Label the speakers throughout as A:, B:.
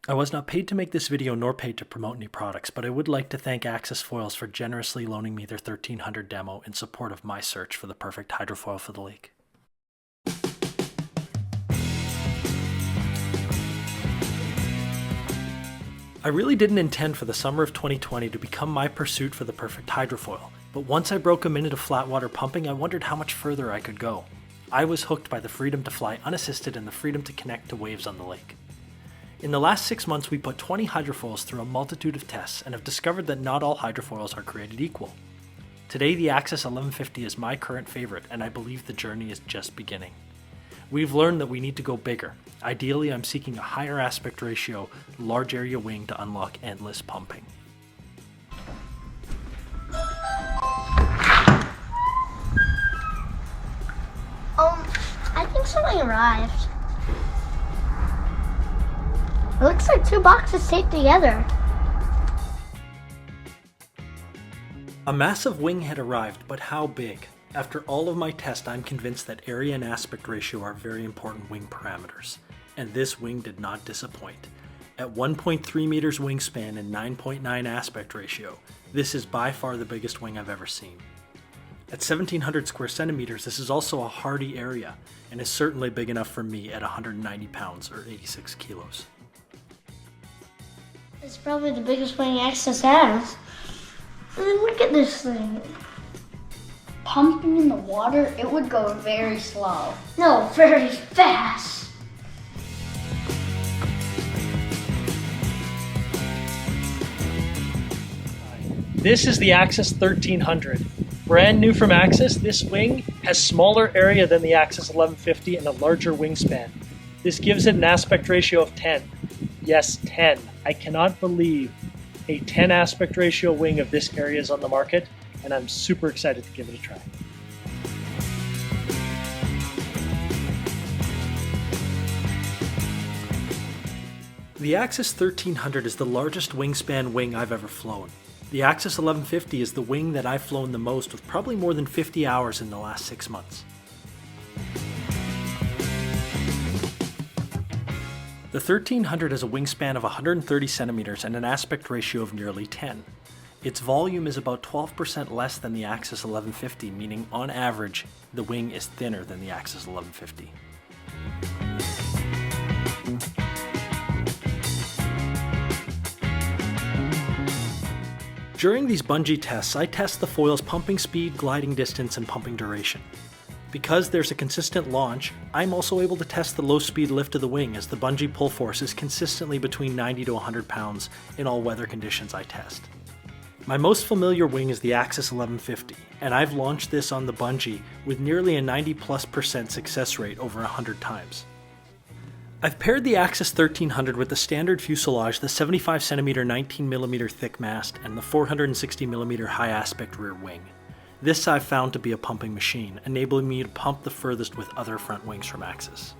A: I was not paid to make this video nor paid to promote any products, but I would like to thank Axis Foils for generously loaning me their 1300 demo in support of my search for the perfect hydrofoil for the lake. I really didn't intend for the summer of 2020 to become my pursuit for the perfect hydrofoil, but once I broke a minute of flat water pumping, I wondered how much further I could go. I was hooked by the freedom to fly unassisted and the freedom to connect to waves on the lake. In the last 6 months, we put 20 hydrofoils through a multitude of tests and have discovered that not all hydrofoils are created equal. Today, the Axis 1150 is my current favorite, and I believe the journey is just beginning. We've learned that we need to go bigger. Ideally, I'm seeking a higher aspect ratio, large area wing to unlock endless pumping.
B: I think something arrived. It looks like 2 boxes taped together.
A: A massive wing had arrived, but how big? After all of my tests, I'm convinced that area and aspect ratio are very important wing parameters, and this wing did not disappoint. At 1.3 meters wingspan and 9.9 aspect ratio, this is by far the biggest wing I've ever seen. At 1700 square centimeters, this is also a hardy area, and is certainly big enough for me at 190 pounds or 86 kilos.
B: It's probably the biggest wing Axis has. And then look at this thing.
C: Pumping in the water, it would go very slow.
B: No, very fast.
A: This is the Axis 1300. Brand new from Axis, this wing has smaller area than the Axis 1150 and a larger wingspan. This gives it an aspect ratio of 10. Yes, 10. I cannot believe a 10 aspect ratio wing of this area is on the market, and I'm super excited to give it a try. The Axis 1300 is the largest wingspan wing I've ever flown. The Axis 1150 is the wing that I've flown the most, with probably more than 50 hours in the last 6 months. The 1300 has a wingspan of 130 centimeters and an aspect ratio of nearly 10. Its volume is about 12% less than the Axis 1150, meaning on average, the wing is thinner than the Axis 1150. During these bungee tests, I test the foil's pumping speed, gliding distance, and pumping duration. Because there's a consistent launch, I'm also able to test the low speed lift of the wing, as the bungee pull force is consistently between 90 to 100 pounds in all weather conditions I test. My most familiar wing is the Axis 1150, and I've launched this on the bungee with nearly a 90+% success rate over 100 times. I've paired the Axis 1300 with the standard fuselage, the 75cm 19mm thick mast, and the 460mm high aspect rear wing. This I've found to be a pumping machine, enabling me to pump the furthest with other front wings from Axis.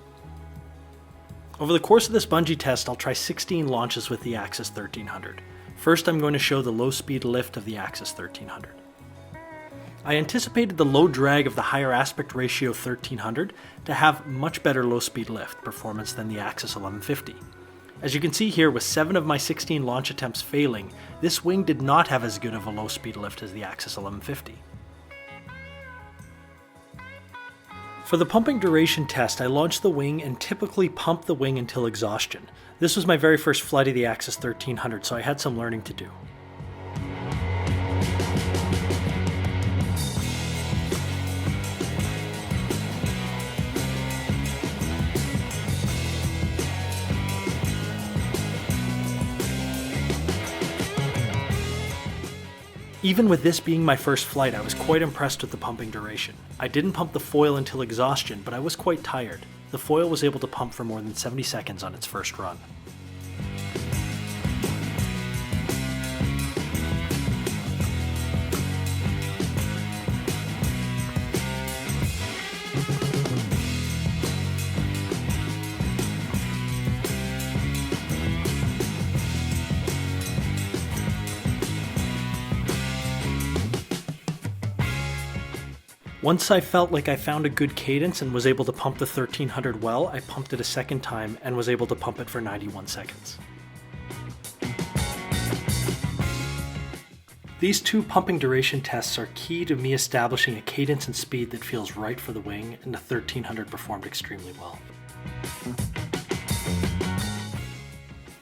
A: Over the course of this bungee test, I'll try 16 launches with the Axis 1300. First, I'm going to show the low speed lift of the Axis 1300. I anticipated the low drag of the higher aspect ratio 1300 to have much better low speed lift performance than the Axis 1150. As you can see here, with 7 of my 16 launch attempts failing, this wing did not have as good of a low speed lift as the Axis 1150. For the pumping duration test, I launched the wing and typically pump the wing until exhaustion. This was my very first flight of the Axis 1300, so I had some learning to do. Even with this being my first flight, I was quite impressed with the pumping duration. I didn't pump the foil until exhaustion, but I was quite tired. The foil was able to pump for more than 70 seconds on its first run. Once I felt like I found a good cadence and was able to pump the 1300 well, I pumped it a second time and was able to pump it for 91 seconds. These two pumping duration tests are key to me establishing a cadence and speed that feels right for the wing, and the 1300 performed extremely well.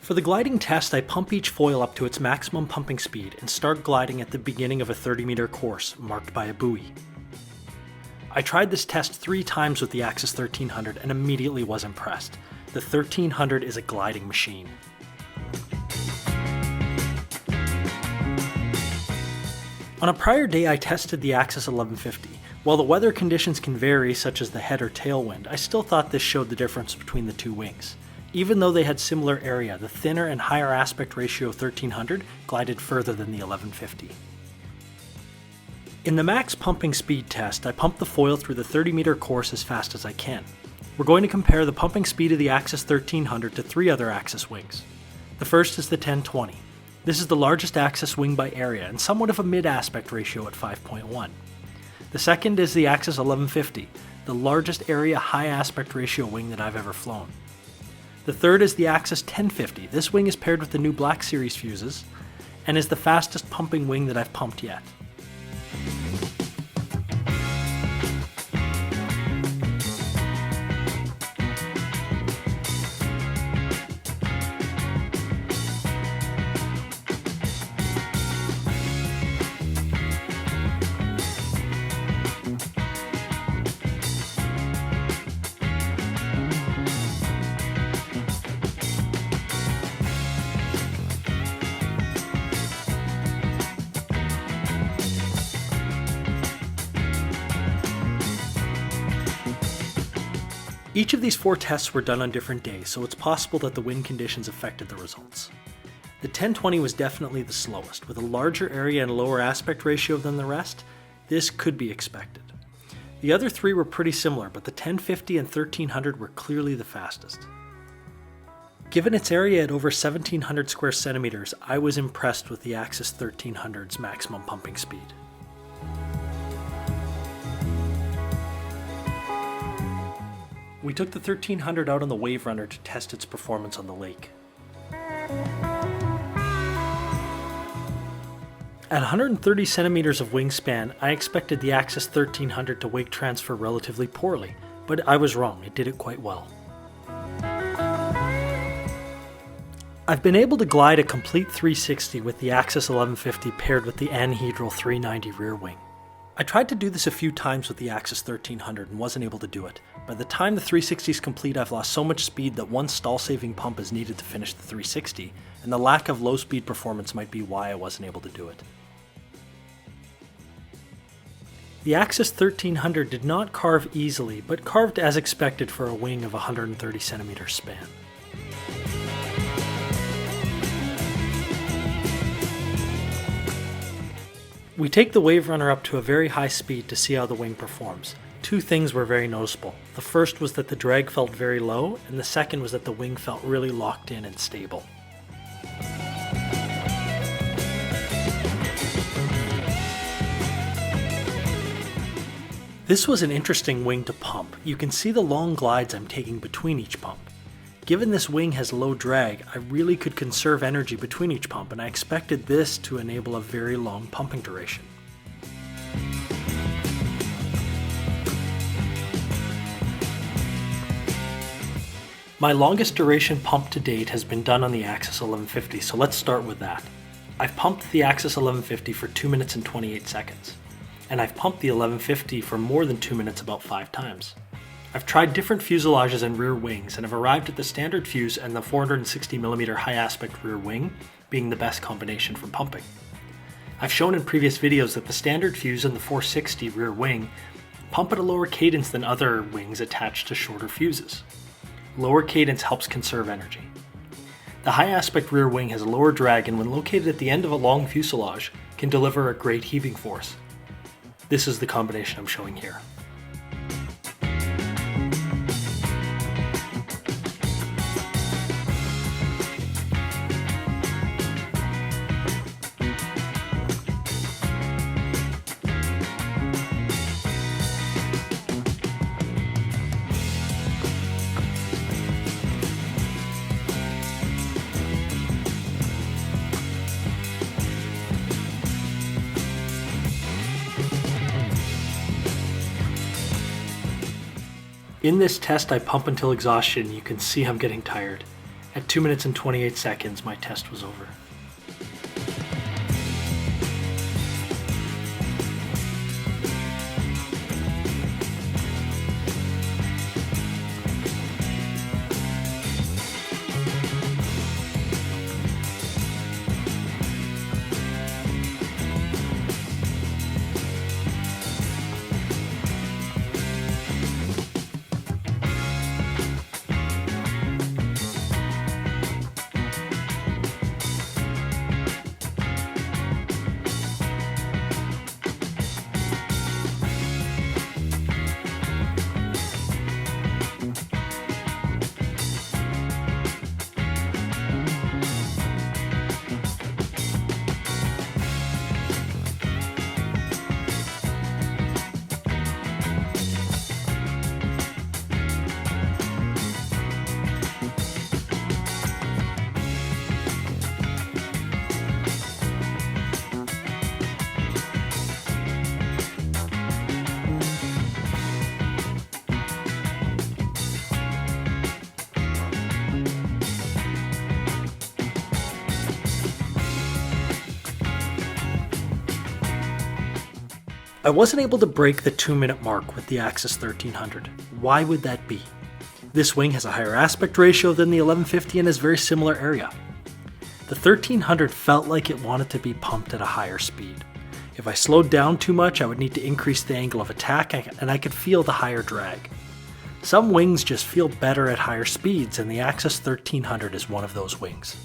A: For the gliding test, I pump each foil up to its maximum pumping speed and start gliding at the beginning of a 30-meter course marked by a buoy. I tried this test 3 times with the Axis 1300 and immediately was impressed. The 1300 is a gliding machine. On a prior day, I tested the Axis 1150. While the weather conditions can vary, such as the head or tailwind, I still thought this showed the difference between the two wings. Even though they had similar area, the thinner and higher aspect ratio 1300 glided further than the 1150. In the max pumping speed test, I pumped the foil through the 30-meter course as fast as I can. We're going to compare the pumping speed of the Axis 1300 to 3 other Axis wings. The first is the 1020. This is the largest Axis wing by area and somewhat of a mid-aspect ratio at 5.1. The second is the Axis 1150, the largest area high aspect ratio wing that I've ever flown. The third is the Axis 1050. This wing is paired with the new Black Series fuses and is the fastest pumping wing that I've pumped yet. Each of these 4 tests were done on different days, so it's possible that the wind conditions affected the results. The 1020 was definitely the slowest. With a larger area and lower aspect ratio than the rest, this could be expected. The other 3 were pretty similar, but the 1050 and 1300 were clearly the fastest. Given its area at over 1700 square centimeters, I was impressed with the Axis 1300's maximum pumping speed. We took the 1300 out on the Wave Runner to test its performance on the lake. At 130 centimeters of wingspan, I expected the Axis 1300 to wake transfer relatively poorly, but I was wrong, it did it quite well. I've been able to glide a complete 360 with the Axis 1150 paired with the anhedral 390 rear wing. I tried to do this a few times with the Axis 1300 and wasn't able to do it. By the time the 360 is complete, I've lost so much speed that one stall-saving pump is needed to finish the 360, and the lack of low-speed performance might be why I wasn't able to do it. The Axis 1300 did not carve easily, but carved as expected for a wing of 130 centimeter span. We take the Wave Runner up to a very high speed to see how the wing performs. 2 things were very noticeable. The first was that the drag felt very low, and the second was that the wing felt really locked in and stable. This was an interesting wing to pump. You can see the long glides I'm taking between each pump. Given this wing has low drag, I really could conserve energy between each pump, and I expected this to enable a very long pumping duration. My longest duration pump to date has been done on the Axis 1150, so let's start with that. I've pumped the Axis 1150 for 2 minutes and 28 seconds, and I've pumped the 1150 for more than 2 minutes about 5 times. I've tried different fuselages and rear wings and have arrived at the standard fuse and the 460mm high aspect rear wing being the best combination for pumping. I've shown in previous videos that the standard fuse and the 460 rear wing pump at a lower cadence than other wings attached to shorter fuses. Lower cadence helps conserve energy. The high aspect rear wing has a lower drag and when located at the end of a long fuselage can deliver a great heaving force. This is the combination I'm showing here. In this test, I pump until exhaustion. You can see I'm getting tired. At 2 minutes and 28 seconds, my test was over. I wasn't able to break the 2-minute mark with the Axis 1300. Why would that be? This wing has a higher aspect ratio than the 1150 and has very similar area. The 1300 felt like it wanted to be pumped at a higher speed. If I slowed down too much, I would need to increase the angle of attack and I could feel the higher drag. Some wings just feel better at higher speeds, and the Axis 1300 is one of those wings.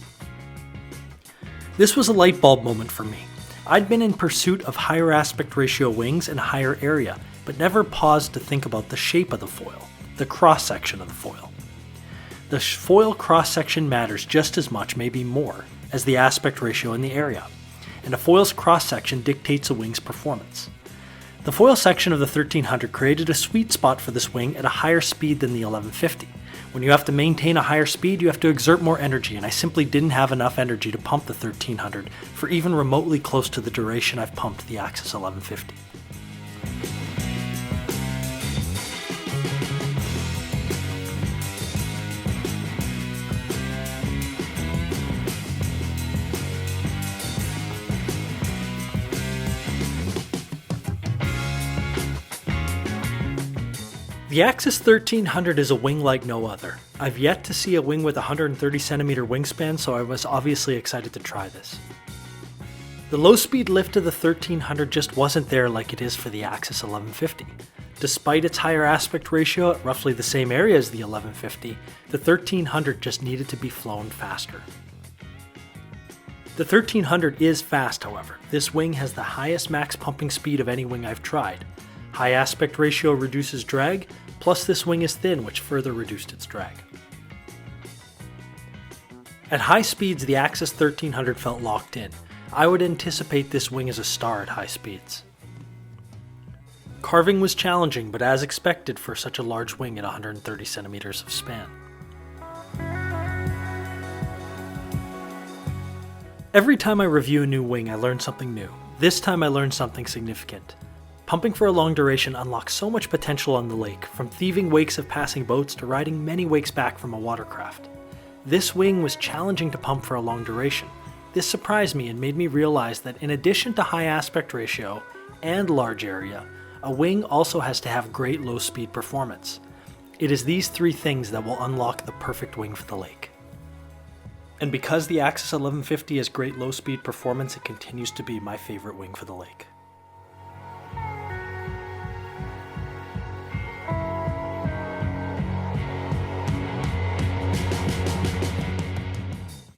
A: This was a light bulb moment for me. I'd been in pursuit of higher aspect ratio wings and higher area, but never paused to think about the shape of the foil, the cross-section of the foil. The foil cross-section matters just as much, maybe more, as the aspect ratio and the area, and a foil's cross-section dictates a wing's performance. The foil section of the 1300 created a sweet spot for this wing at a higher speed than the 1150. When you have to maintain a higher speed, you have to exert more energy, and I simply didn't have enough energy to pump the 1300 for even remotely close to the duration I've pumped the Axis 1150. The Axis 1300 is a wing like no other. I've yet to see a wing with a 130 centimeter wingspan, so I was obviously excited to try this. The low speed lift of the 1300 just wasn't there like it is for the Axis 1150. Despite its higher aspect ratio at roughly the same area as the 1150, the 1300 just needed to be flown faster. The 1300 is fast, however. This wing has the highest max pumping speed of any wing I've tried. High aspect ratio reduces drag, plus this wing is thin, which further reduced its drag. At high speeds, the Axis 1300 felt locked in. I would anticipate this wing as a star at high speeds. Carving was challenging, but as expected for such a large wing at 130 centimeters of span. Every time I review a new wing, I learn something new. This time I learned something significant. Pumping for a long duration unlocks so much potential on the lake, from thieving wakes of passing boats to riding many wakes back from a watercraft. This wing was challenging to pump for a long duration. This surprised me and made me realize that in addition to high aspect ratio and large area, a wing also has to have great low speed performance. It is these three things that will unlock the perfect wing for the lake. And because the Axis 1150 has great low speed performance, it continues to be my favorite wing for the lake.